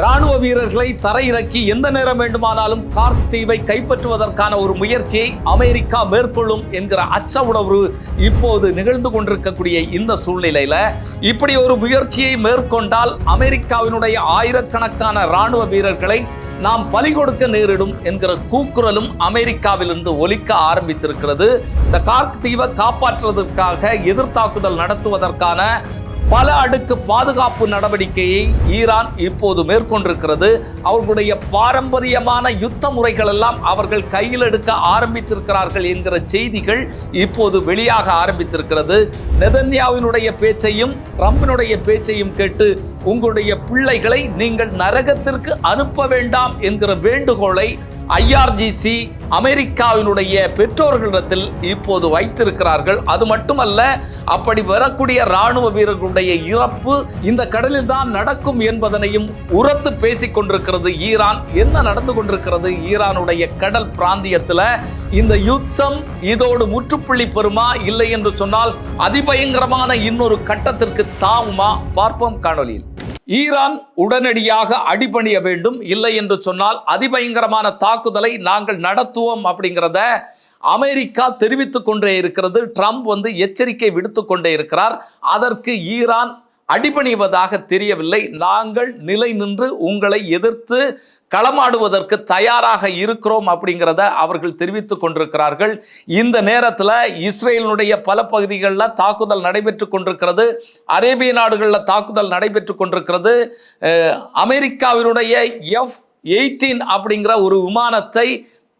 ராணுவ வீரர்களை தரையிறக்கி எந்த நேரம் வேண்டுமானாலும் கார்க் தீவை கைப்பற்றுவதற்கான ஒரு முயற்சியை அமெரிக்கா மேற்கொள்ளும் என்கிற அச்ச உணர்வு இப்போது நிகழ்ந்து கொண்டிருக்கக்கூடிய இந்த சூழ்நிலையில இப்படி ஒரு முயற்சியை மேற்கொண்டால் அமெரிக்காவினுடைய ஆயிரக்கணக்கான ராணுவ வீரர்களை நாம் பலி கொடுக்க நேரிடும் என்கிற கூக்குரலும் அமெரிக்காவிலிருந்து ஒலிக்க ஆரம்பித்திருக்கிறது. இந்த கார்க் தீவை காப்பாற்றுவதற்காக எதிர்த்தாக்குதல் நடத்துவதற்கான பல அடுக்கு பாதுகாப்பு நடவடிக்கையை ஈரான் இப்போது மேற்கொண்டிருக்கிறது. அவர்களுடைய பாரம்பரியமான யுத்த முறைகள் எல்லாம் அவர்கள் கையில் எடுக்க ஆரம்பித்திருக்கிறார்கள் என்கிற செய்திகள் இப்போது வெளியாக ஆரம்பித்திருக்கிறது. நெதன்யாவினுடைய பேச்சையும் ட்ரம்பினுடைய பேச்சையும் கேட்டு உங்களுடைய பிள்ளைகளை நீங்கள் நரகத்திற்கு அனுப்ப வேண்டாம் என்கிற வேண்டுகோளை IRGC அமெரிக்காவினுடைய பெற்றோர்களிடத்தில் இப்போது வைத்திருக்கிறார்கள். அது மட்டுமல்ல, அப்படி வரக்கூடிய ராணுவ வீரர்களுடைய இறப்பு இந்த கடலில் தான் நடக்கும் என்பதனையும் உரத்து பேசிக் கொண்டிருக்கிறது ஈரான். என்ன நடந்து கொண்டிருக்கிறது ஈரானுடைய கடல் பிராந்தியத்தில்? இந்த யுத்தம் இதோடு முற்றுப்புள்ளி பெறுமா, இல்லை என்று சொன்னால் அதிபயங்கரமான இன்னொரு கட்டத்திற்கு தாவுமா? பார்ப்போம் காணொலியில். ஈரான் உடனடியாக அடிபணிய வேண்டும், இல்லை என்று சொன்னால் அதிபயங்கரமான தாக்குதலை நாங்கள் நடத்துவோம் அப்படிங்கிறத அமெரிக்கா தெரிவித்துக் கொண்டே இருக்கிறது. ட்ரம்ப் எச்சரிக்கை விடுத்துக் கொண்டே இருக்கிறார். அதற்கு ஈரான் அடிபணிவதாக தெரியவில்லை. நாங்கள் நிலை நின்று உங்களை எதிர்த்து களமாடுவதற்கு தயாராக இருக்கிறோம் அப்படிங்கிறத அவர்கள் தெரிவித்துக் கொண்டிருக்கிறார்கள். இந்த நேரத்தில் இஸ்ரேலினுடைய பல பகுதிகளில் தாக்குதல் நடைபெற்று கொண்டிருக்கிறது. அரேபிய நாடுகளில் தாக்குதல் நடைபெற்று கொண்டிருக்கிறது. அமெரிக்காவினுடைய F-18 அப்படிங்கிற ஒரு விமானத்தை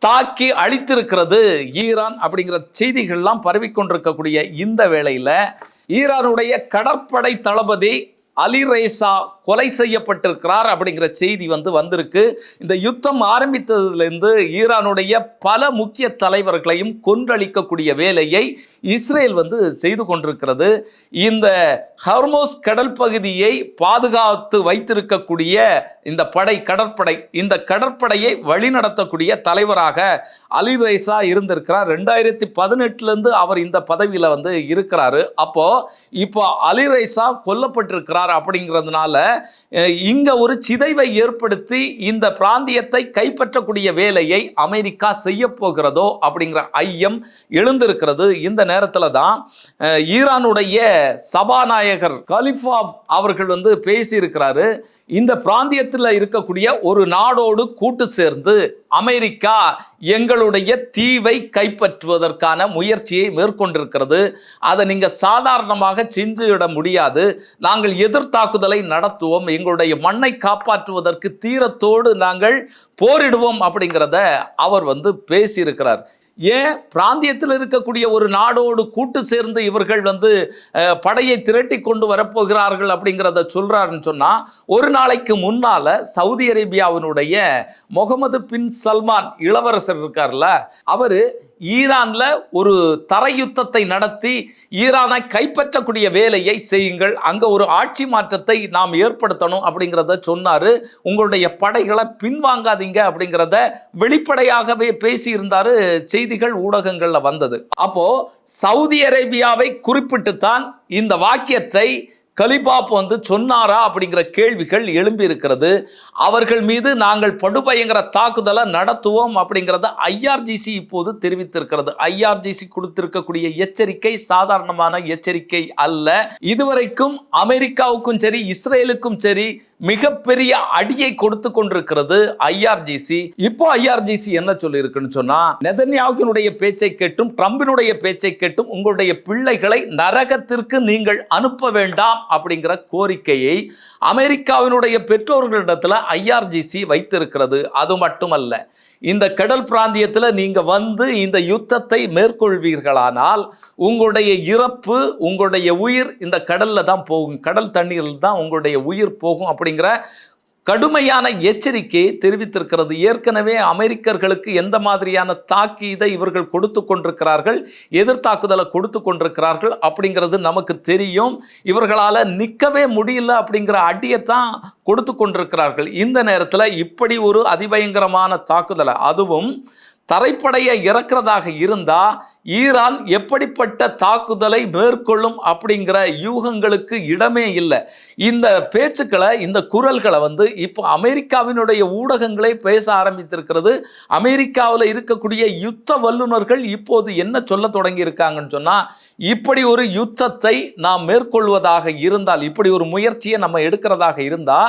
தாக்கி அழித்திருக்கிறது ஈரான் அப்படிங்கிற செய்திகள்லாம் பரவிக்கொண்டிருக்கக்கூடிய இந்த வேளையில் ஈரானுடைய கடற்படை தளபதி அலி ரேசா கொலை செய்யப்பட்டிருக்கிறார் அப்படிங்கிற செய்தி வந்திருக்கு. இந்த யுத்தம் ஆரம்பித்ததிலிருந்து ஈரானுடைய பல முக்கிய தலைவர்களையும் கொன்றளிக்கக்கூடிய வேலையை இஸ்ரேல் செய்து கொண்டிருக்கிறது. இந்த ஹர்மோஸ் கடல் பகுதியை பாதுகாத்து வைத்திருக்கக்கூடிய இந்த கடற்படை, இந்த கடற்படையை வழிநடத்தக்கூடிய தலைவராக அலி ரேசா இருந்திருக்கிறார். 2018 அவர் இந்த பதவியில் இருக்கிறாரு. இப்போ அலி ரேசா கொல்லப்பட்டிருக்கிறார். அப்படிங்கிறதுனால இங்க ஒரு சிதைவை ஏற்படுத்தி இந்த பிராந்தியத்தை கைப்பற்றக்கூடிய வேலையை அமெரிக்கா செய்ய போகிறதோ அப்படிங்கிற ஐயம் எழுந்திருக்கிறது. இந்த நேரத்தில் தான் ஈரானுடைய சபாநாயகர் கலிஃபா அவர்கள் பேசியிருக்கிறாரு. இந்த பிராந்தியத்தில் இருக்கக்கூடிய ஒரு நாடோடு கூட்டு சேர்ந்து அமெரிக்கா எங்களுடைய தீவை கைப்பற்றுவதற்கான முயற்சியை மேற்கொண்டிருக்கிறது. அதை நீங்க சாதாரணமாக செஞ்சுவிட முடியாது. நாங்கள் எதிர்த்தாக்குதலை நடத்துவோம். எங்களுடைய மண்ணை காப்பாற்றுவதற்கு தீரத்தோடு நாங்கள் போரிடுவோம் அப்படிங்கிறத அவர் பேசியிருக்கிறார். ஏன் பிராந்தியத்தில் இருக்கக்கூடிய ஒரு நாடோடு கூட்டு சேர்ந்து இவர்கள் படையை திரட்டி கொண்டு வரப்போகிறார்கள் அப்படிங்கிறத சொல்றாருன்னு சொன்னா, ஒரு நாளைக்கு முன்னால சவுதி அரேபியாவினுடைய முகமது பின் சல்மான் இளவரசர் இருக்கார்ல, அவரு ஈரான்ல ஒரு தரை யுத்தத்தை நடத்தி ஈரானை கைப்பற்றக்கூடிய வேலையை செய்யுங்கள், அங்க ஒரு ஆட்சி மாற்றத்தை நாம் ஏற்படுத்தணும் அப்படிங்கிறத சொன்னாரு. உங்களுடைய படைகளை பின்வாங்காதீங்க அப்படிங்கிறத வெளிப்படையாகவே பேசியிருந்தாரு. செய்திகள் ஊடகங்கள்ல வந்தது. அப்போ சவுதி அரேபியாவை குறிப்பிட்டுத்தான் இந்த வாக்கியத்தை கலிபாப் சொன்னாரா அப்படிங்கிற கேள்விகள் எழும்பி இருக்கிறது. அவர்கள் மீது நாங்கள் படுபயங்கர தாக்குதலை நடத்துவோம் அப்படிங்கிறத IRGC இப்போது தெரிவித்திருக்கிறது. IRGC கொடுத்திருக்கக்கூடிய எச்சரிக்கை சாதாரணமான எச்சரிக்கை அல்ல. இதுவரைக்கும் அமெரிக்காவுக்கும் சரி இஸ்ரேலுக்கும் சரி மிகப்பெரிய அடியை கொடுத்து கொண்டிருக்கிறது IRGC. இப்போ IRGC என்ன சொல்லி இருக்குன்னு சொன்னா, நெதன்யாஹுவினுடைய பேச்சை கேட்டும் ட்ரம்பினுடைய பேச்சை கேட்டும் உங்களுடைய பிள்ளைகளை நரகத்திற்கு நீங்கள் அனுப்ப வேண்டாம் அப்படிங்கிற கோரிக்கையை அமெரிக்காவினுடைய பெற்றோர்களிடத்துல IRGC வைத்திருக்கிறது. அது மட்டுமல்ல, இந்த கடல் பிராந்தியத்தில் நீங்க இந்த யுத்தத்தை மேற்கொள்வீர்களானால் உங்களுடைய இறப்பு, உங்களுடைய உயிர் இந்த கடல்ல தான் போகும், கடல் தண்ணீரில் தான் உங்களுடைய உயிர் போகும் அப்படிங்கிற கடுமையான எச்சரிக்கையை தெரிவித்திருக்கிறது. ஏற்கனவே அமெரிக்கர்களுக்கு எந்த மாதிரியான தாக்கீதை இவர்கள் கொடுத்து கொண்டிருக்கிறார்கள், எதிர்த்தாக்குதலை கொடுத்து கொண்டிருக்கிறார்கள் அப்படிங்கிறது நமக்கு தெரியும். இவர்களால் நிற்கவே முடியல அப்படிங்கிற அடியைத்தான் கொடுத்து கொண்டிருக்கிறார்கள். இந்த நேரத்தில் இப்படி ஒரு அதிபயங்கரமான தாக்குதலை, அதுவும் தரைப்படையை இறக்கிறதாக இருந்தா ஈரான் எப்படிப்பட்ட தாக்குதலை மேற்கொள்ளும் அப்படிங்கிற யூகங்களுக்கு இடமே இல்லை. இந்த பேச்சுக்களை, இந்த குரல்களை இப்போ அமெரிக்காவினுடைய ஊடகங்களே பேச ஆரம்பித்திருக்கிறது. அமெரிக்காவில் இருக்கக்கூடிய யுத்த வல்லுநர்கள் இப்போது என்ன சொல்ல தொடங்கி இருக்காங்கன்னு சொன்னா, இப்படி ஒரு யுத்தத்தை நாம் மேற்கொள்வதாக இருந்தால், இப்படி ஒரு முயற்சியை நம்ம எடுக்கிறதாக இருந்தா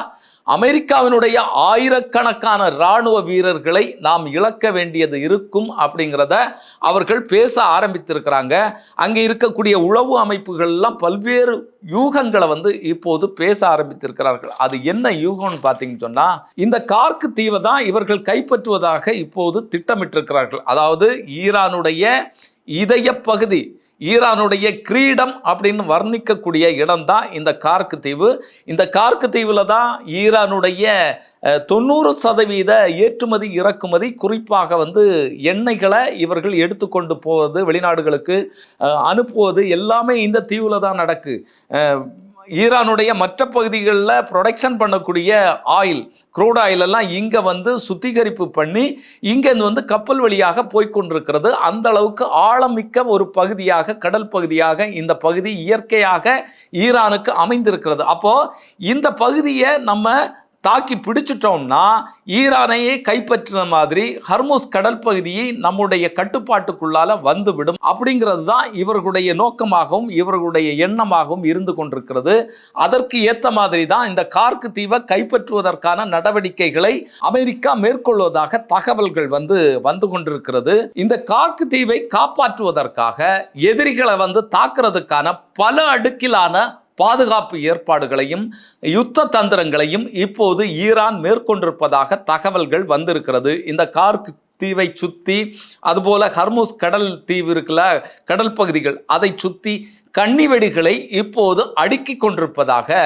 அமெரிக்காவினுடைய ஆயிரக்கணக்கான இராணுவ வீரர்களை நாம் இழக்க வேண்டியது இருக்கும் அப்படிங்கிறத அவர்கள் பேச ஆரம்பித்திருக்கிறாங்க. அங்கே இருக்கக்கூடிய உளவு அமைப்புகள் எல்லாம் பல்வேறு யூகங்களை இப்போது பேச ஆரம்பித்திருக்கிறார்கள். அது என்ன யூகம்னு பார்த்தீங்கன்னு சொன்னா, இந்த கார்க் தீவை தான் இவர்கள் கைப்பற்றுவதாக இப்போது திட்டமிட்டிருக்கிறார்கள். அதாவது ஈரானுடைய இதய பகுதி, ஈரானுடைய கிரீடம் அப்படின்னு வர்ணிக்கக்கூடிய இடம் தான் இந்த கார்க் தீவு. இந்த கார்க் தீவில் தான் ஈரானுடைய 90% ஏற்றுமதி இறக்குமதி, குறிப்பாக எண்ணெய்களை இவர்கள் எடுத்துக்கொண்டு போவது, வெளிநாடுகளுக்கு அனுப்புவது எல்லாமே இந்த தீவில் தான் நடக்கு. ஈரானுடைய மற்ற பகுதிகளில் ப்ரொடக்ஷன் பண்ணக்கூடிய ஆயில், க்ரூட் ஆயில் எல்லாம் இங்கே சுத்திகரிப்பு பண்ணி இங்கேருந்து கப்பல் வழியாக போய்கொண்டிருக்கிறது. அந்த அளவுக்கு ஆழமிக்க ஒரு பகுதியாக, கடல் பகுதியாக இந்த பகுதி இயற்கையாக ஈரானுக்கு அமைந்திருக்கிறது. அப்போது இந்த பகுதியை நம்ம தாக்கி பிடிச்சிட்டோம்னா ஈரானையே கைப்பற்றின மாதிரி ஹர்முஸ் கடல் பகுதியை நம்முடைய கட்டுப்பாட்டுக்குள்ளால வந்துவிடும் அப்படிங்கிறது தான் இவர்களுடைய நோக்கமாகவும் இவர்களுடைய எண்ணமாகவும் இருந்து கொண்டிருக்கிறது. அதற்கு ஏற்ற மாதிரி தான் இந்த கார்க் தீவை கைப்பற்றுவதற்கான நடவடிக்கைகளை அமெரிக்கா மேற்கொள்வதாக தகவல்கள் வந்து கொண்டிருக்கிறது. இந்த கார்க் தீவை காப்பாற்றுவதற்காக எதிரிகளை தாக்குறதுக்கான பல அடுக்கிலான பாதுகாப்பு ஏற்பாடுகளையும் யுத்த தந்திரங்களையும் இப்போது ஈரான் மேற்கொண்டிருப்பதாக தகவல்கள் வந்திருக்கிறது. இந்த கார்க் தீவை சுற்றி, அதுபோல ஹர்முஸ் கடல் தீவு இருக்குல்ல, கடல் பகுதிகள், அதை சுற்றி கன்னிவெடிகளை இப்போது அடுக்கி கொண்டிருப்பதாக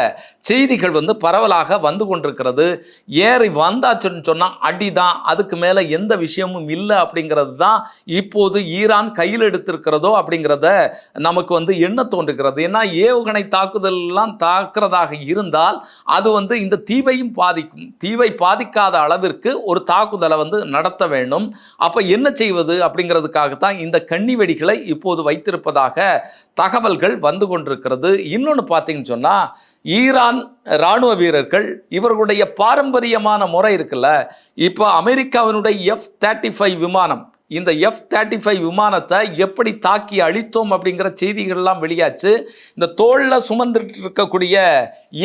செய்திகள் பரவலாக வந்து கொண்டிருக்கிறது. ஏறி வந்தாச்சுன்னு சொன்னால் அடிதான், அதுக்கு மேலே எந்த விஷயமும் இல்லை அப்படிங்கிறது தான் இப்போது ஈரான் கையில் எடுத்திருக்கிறதோ அப்படிங்கிறத நமக்கு எண்ண தோன்றுகிறது. ஏன்னா ஏவுகணை தாக்குதல்லாம் தாக்குறதாக இருந்தால் அது இந்த தீவையும் பாதிக்கும். தீவை பாதிக்காத அளவிற்கு ஒரு தாக்குதலை நடத்த வேண்டும். அப்போ என்ன செய்வது அப்படிங்கிறதுக்காகத்தான் இந்த கன்னிவெடிகளை இப்போது வைத்திருப்பதாக தகவல்கள் வந்து கொண்டிருக்கிறது. இன்னொன்று பார்த்தீங்கன்னு சொன்னா, ஈரான் இராணுவ வீரர்கள் இவர்களுடைய பாரம்பரியமான முறை இருக்குல்ல, இப்போ அமெரிக்காவினுடைய F-35 விமானம், இந்த F-35 விமானத்தை எப்படி தாக்கி அழித்தோம் அப்படிங்கிற செய்திகள்லாம் வெளியாச்சு. இந்த தோளில் சுமந்துட்டு இருக்கக்கூடிய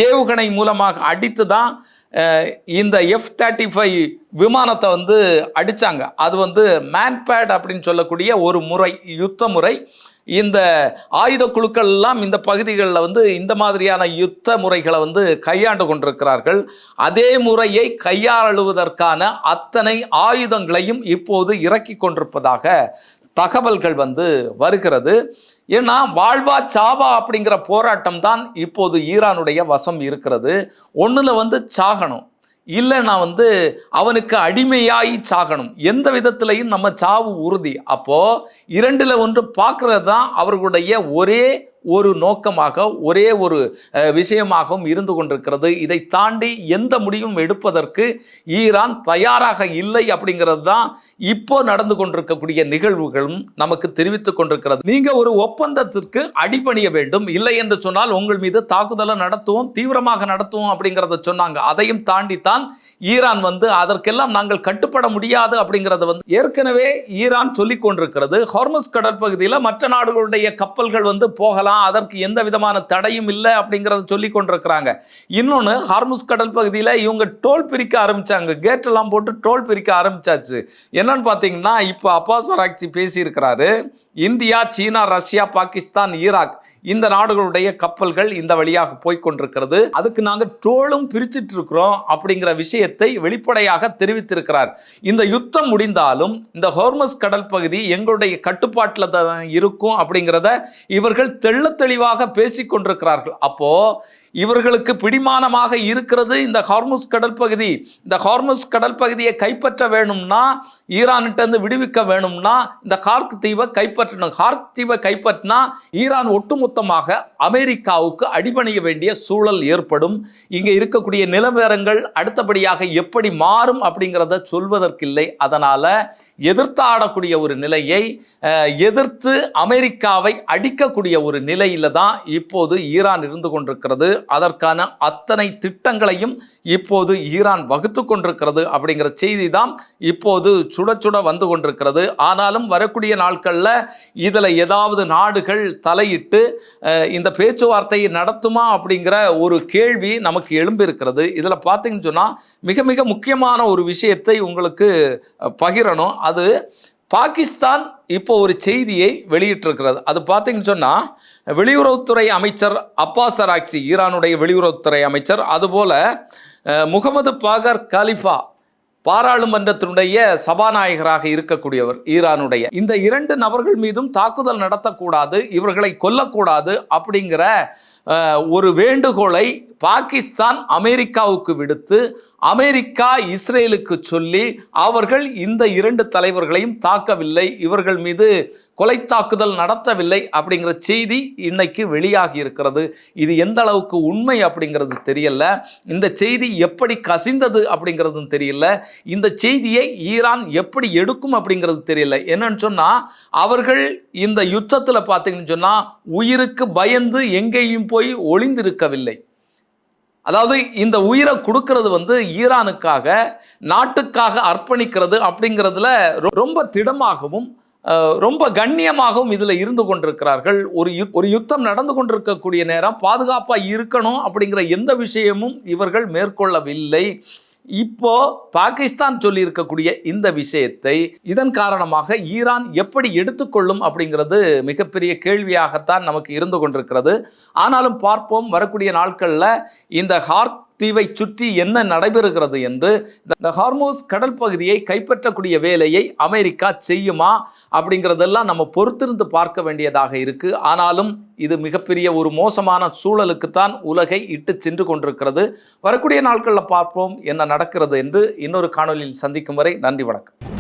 ஏவுகணை மூலமாக அடித்து தான் இந்த F-35 விமானத்தை அடித்தாங்க. அது மேன்பேட் அப்படின்னு சொல்லக்கூடிய ஒரு முறை, யுத்த முறை. இந்த ஆயுத குழுக்கள் எல்லாம் இந்த பகுதிகளில் இந்த மாதிரியான யுத்த முறைகளை கையாண்டு கொண்டிருக்கிறார்கள். அதே முறையை கையாளுவதற்கான அத்தனை ஆயுதங்களையும் இப்போது இறக்கி கொண்டிருப்பதாக தகவல்கள் வருகிறது. ஏன்னா வாழ்வா சாவா அப்படிங்கிற போராட்டம் தான் இப்போது ஈரானுடைய வசம் இருக்கிறது. ஒன்றில் சாகணும், இல்லைன்னா அவனுக்கு அடிமையாகி சாகணும். எந்த விதத்திலையும் நம்ம சாவு உறுதி. அப்போது இரண்டில் ஒன்று பார்க்கறது தான் அவர்களுடைய ஒரே ஒரு நோக்கமாக, ஒரே ஒரு விஷயமாகவும் இருந்து கொண்டிருக்கிறது. இதை தாண்டி எந்த முடிவும் எடுப்பதற்கு ஈரான் தயாராக இல்லை அப்படிங்கிறது தான் இப்போ நடந்து கொண்டிருக்கக்கூடிய நிகழ்வுகளும் நமக்கு தெரிவித்துக் கொண்டிருக்கிறது. நீங்க ஒரு ஒப்பந்தத்திற்கு அடிபணிய வேண்டும், இல்லை என்று சொன்னால் உங்கள் மீது தாக்குதலை நடத்துவோம், தீவிரமாக நடத்துவோம் அப்படிங்கிறத சொன்னாங்க. அதையும் தாண்டித்தான் ஈரான் அதற்கெல்லாம் நாங்கள் கட்டுப்பட முடியாது அப்படிங்கிறத ஏற்கனவே ஈரான் சொல்லிக் கொண்டிருக்கிறது. ஹார்முஸ் கடல் பகுதியில் மற்ற நாடுகளுடைய கப்பல்கள் போகலாம், அதற்கு எந்த விதமான தடையும் இல்லை அப்படிங்கிறத சொல்லி கொண்டிருக்கிறாங்க. இன்னொன்று, ஹார்முஸ் கடல் பகுதியில் இவங்க டோல் பிரிக்க ஆரம்பிச்சாங்க, கேட் எல்லாம் போட்டு டோல் பிரிக்க ஆரம்பிச்சாச்சு. என்னன்னு பார்த்தீங்கன்னா, இப்போ அப்பாஸ் ஆராய்ச்சி பேசியிருக்கிறாரு. இந்தியா, சீனா, ரஷ்யா, பாகிஸ்தான், ஈராக் இந்த நாடுகளுடைய கப்பல்கள் இந்த வழியாக போய்கொண்டிருக்கிறது. அதுக்கு நாங்கள் டோலும் பிரிச்சுட்டு இருக்கிறோம் அப்படிங்கிற விஷயத்தை வெளிப்படையாக தெரிவித்திருக்கிறார். இந்த யுத்தம் முடிந்தாலும் இந்த ஹார்முஸ் கடல் பகுதி எங்களுடைய கட்டுப்பாட்டில் தான் இருக்கும் அப்படிங்கிறத இவர்கள் தெள்ள தெளிவாக பேசிக்கொண்டிருக்கிறார்கள். அப்போ இவர்களுக்கு பிடிமானமாக இருக்கிறது இந்த ஹார்முஸ் கடல் பகுதி. இந்த ஹார்முஸ் கடல் பகுதியை கைப்பற்ற வேணும்னா, ஈரான்கிட்ட விடுவிக்க வேணும்னா இந்த ஹார்க் தீவை கைப்பற்றணும். ஹார்க் தீவை கைப்பற்றினா ஈரான் ஒட்டுமொத்தமாக அமெரிக்காவுக்கு அடிபணிய வேண்டிய சூழல் ஏற்படும். இங்கே இருக்கக்கூடிய நிலவரங்கள் அடுத்தபடியாக எப்படி மாறும் அப்படிங்கிறத சொல்வதற்கில்லை. அதனால எதிர்த்து ஆடக்கூடிய ஒரு நிலையை, எதிர்த்து அமெரிக்காவை அடிக்கக்கூடிய ஒரு நிலையில தான் இப்போது ஈரான் இருந்து கொண்டிருக்கிறது. அதற்கான அத்தனை திட்டங்களையும் இப்போது ஈரான் வகுத்து கொண்டிருக்கிறது அப்படிங்கிற செய்தி தான் இப்போது சுட சுட வந்து கொண்டிருக்கிறது. ஆனாலும் வரக்கூடிய நாட்களில் இதில் ஏதாவது நாடுகள் தலையிட்டு இந்த பேச்சுவார்த்தையை நடத்துமா அப்படிங்கிற ஒரு கேள்வி நமக்கு எழும்பியிருக்கிறது. இதில் பார்த்தீங்கன்னு சொன்னால் மிக மிக முக்கியமான ஒரு விஷயத்தை உங்களுக்கு பகிரணும். அது பாகிஸ்தான் இப்போ ஒரு செய்தியை வெளியிட்டிருக்கிறது. அது பார்த்தீங்கன்னு சொன்னால் வெளியுறவுத்துறை அமைச்சர் அப்பாஸ் அராக்சி, ஈரானுடைய வெளியுறவுத்துறை அமைச்சர், அதுபோல முகமது பாகர் காலிஃபா பாராளுமன்றத்தினுடைய சபாநாயகராக இருக்கக்கூடியவர் ஈரானுடைய, இந்த 2 நபர்கள் மீதும் தாக்குதல் நடத்தக்கூடாது, இவர்களை கொல்லக்கூடாது அப்படிங்கிற ஒரு வேண்டுகோளை பாகிஸ்தான் அமெரிக்காவுக்கு விடுத்து, அமெரிக்கா இஸ்ரேலுக்கு சொல்லி அவர்கள் இந்த 2 தலைவர்களையும் தாக்கவில்லை, இவர்கள் மீது கொலை தாக்குதல் நடத்தவில்லை அப்படிங்கிற செய்தி இன்னைக்கு வெளியாகி இருக்கிறது. இது எந்த அளவுக்கு உண்மை அப்படிங்கிறது தெரியல. இந்த செய்தி எப்படி கசிந்தது அப்படிங்கிறதும் தெரியல. இந்த செய்தியை ஈரான் எப்படி எடுக்கும் அப்படிங்கிறது தெரியல. என்னன்னு சொன்னா, அவர்கள் இந்த யுத்தத்தில் பார்த்தீங்கன்னு சொன்னா உயிருக்கு பயந்து எங்கேயும் போய் ஒளிந்திருக்கவில்லை. அதாவது இந்த உயிரை கொடுக்கிறது ஈரானுக்காக, நாட்டுக்காக அர்ப்பணிக்கிறது அப்படிங்கிறதுல ரொம்ப திடமாகவும் ரொம்ப கண்ணியமாகவும் இதில் இருந்து கொண்டிருக்கிறார்கள். ஒரு யுத்தம் நடந்து கொண்டிருக்கக்கூடிய நேரம் பாதுகாப்பாக இருக்கணும் அப்படிங்கிற எந்த விஷயமும் இவர்கள் மேற்கொள்ளவில்லை. இப்போ பாகிஸ்தான் சொல்லி இருக்கக்கூடிய இந்த விஷயத்தை இதன் காரணமாக ஈரான் எப்படி எடுத்துக்கொள்ளும் அப்படிங்கிறது மிகப்பெரிய கேள்வியாகத்தான் நமக்கு இருந்து கொண்டிருக்கிறது. ஆனாலும் பார்ப்போம், வரக்கூடிய நாட்களில் இந்த ஹார்க் தீவை சுற்றி என்ன நடைபெறுகிறது என்று. இந்த ஹார்முஸ் கடல் பகுதியை கைப்பற்றக்கூடிய வேலையை அமெரிக்கா செய்யுமா அப்படிங்கிறதெல்லாம் நம்ம பொறுத்திருந்து பார்க்க வேண்டியதாக இருக்கு. ஆனாலும் இது மிகப்பெரிய ஒரு மோசமான சூழலுக்குத்தான் உலகை இட்டு சென்று கொண்டிருக்கிறது. வரக்கூடிய நாட்களில் பார்ப்போம் என்ன நடக்கிறது என்று. இன்னொரு காணொலியில் சந்திக்கும் வரை நன்றி, வணக்கம்.